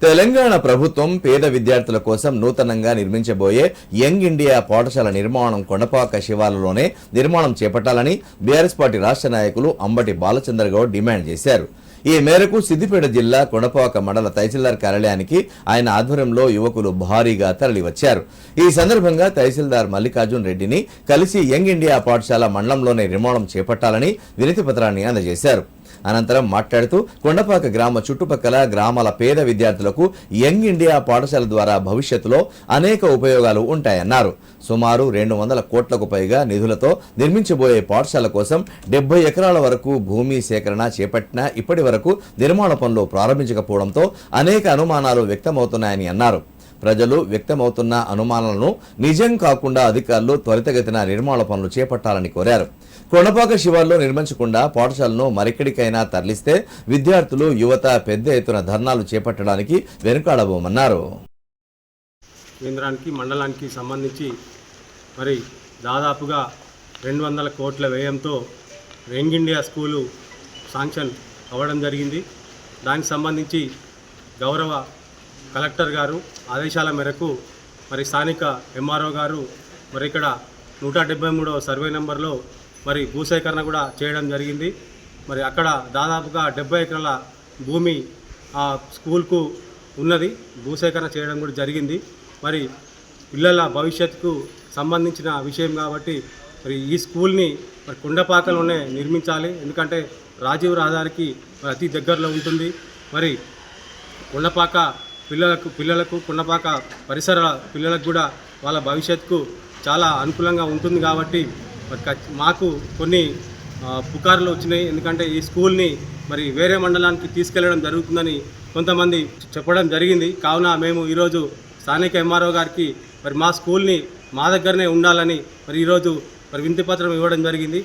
తెలంగాణ ప్రభుత్వం పేద విద్యార్థుల కోసం నూతనంగా నిర్మించబోయే యంగ్ ఇండియా పాఠశాల నిర్మాణం కొండపాక శివారులోనే నిర్మాణం చేపట్టాలని బీఆర్ఎస్ పార్టీ రాష్ట్ర నాయకులు అంబటి బాలచంద్ర గౌడ్ డిమాండ్ చేశారు. ఈ మేరకు సిద్దిపేట జిల్లా కొండపాక మండల తహసీల్దార్ కార్యాలయానికి ఆయన ఆధ్వర్యంలో యువకులు భారీగా తరలివచ్చారు. ఈ సందర్భంగా తహసీల్దార్ మల్లికార్జున్ రెడ్డిని కలిసి యంగ్ ఇండియా పాఠశాల మండలంలోనే నిర్మాణం చేపట్టాలని వినతి పత్రాన్ని అందజేశారు. అనంతరం మాట్లాడుతూ కొండపాక గ్రామ చుట్టుపక్కల గ్రామాల పేద విద్యార్థులకు యంగ్ ఇండియా పాఠశాల ద్వారా భవిష్యత్తులో అనేక ఉపయోగాలు ఉంటాయన్నారు. సుమారు 200 కోట్లకు పైగా నిధులతో నిర్మించబోయే పాఠశాల కోసం 70 ఎకరాల వరకు భూమి సేకరణ చేపట్టినా ఇప్పటి వరకు నిర్మాణ పనులు ప్రారంభించకపోవడంతో అనేక అనుమానాలు వ్యక్తమవుతున్నాయని అన్నారు. ప్రజలు వ్యక్తమవుతున్న అనుమానాలను నిజం కాకుండా అధికారులు త్వరితగతిన నిర్మాణ పనులు చేపట్టాలని కోరారు. కొండపాక శివార్లో నిర్మించకుండా పాఠశాలను మరెక్కడికైనా తరలిస్తే విద్యార్థులు యువత పెద్ద ఎత్తున ధర్నాలు చేపట్టడానికి వెనుకాడబోమన్నారు. కేంద్రానికి మండలానికి సంబంధించి మరి దాదాపుగా 200 కోట్ల వ్యయంతో యంగ్ ఇండియా స్కూలు శాంక్షన్ అవ్వడం జరిగింది. దానికి సంబంధించి గౌరవ కలెక్టర్ గారు ఆదేశాల మేరకు మరి స్థానిక ఎంఆర్ఓ గారు మరి ఇక్కడ 173వ సర్వే నెంబర్లో మరి భూసేకరణ కూడా చేయడం జరిగింది. మరి అక్కడ దాదాపుగా 70 ఎకరాల భూమి ఆ స్కూల్కు ఉన్నది. భూసేకరణ చేయడం కూడా జరిగింది. మరి పిల్లల భవిష్యత్తుకు సంబంధించిన విషయం కాబట్టి మరి ఈ స్కూల్ని మరి కొండపాకలోనే నిర్మించాలి. ఎందుకంటే రాజీవ్ రహదారికి అతి దగ్గరలో ఉంటుంది. మరి కొండపాక పిల్లలకు కొండపాక పరిసర పిల్లలకు కూడా వాళ్ళ భవిష్యత్తుకు చాలా అనుకూలంగా ఉంటుంది. కాబట్టి మాకు కొన్ని పుకార్లు వచ్చినాయి. ఎందుకంటే ఈ స్కూల్ని మరి వేరే మండలానికి తీసుకెళ్లడం జరుగుతుందని కొంతమంది చెప్పడం జరిగింది. కావున మేము ఈరోజు స్థానిక ఎంఆర్ఓ గారికి మరి మా స్కూల్ని మా దగ్గరనే ఉండాలని మరి ఈరోజు మరి వినతి పత్రం ఇవ్వడం జరిగింది.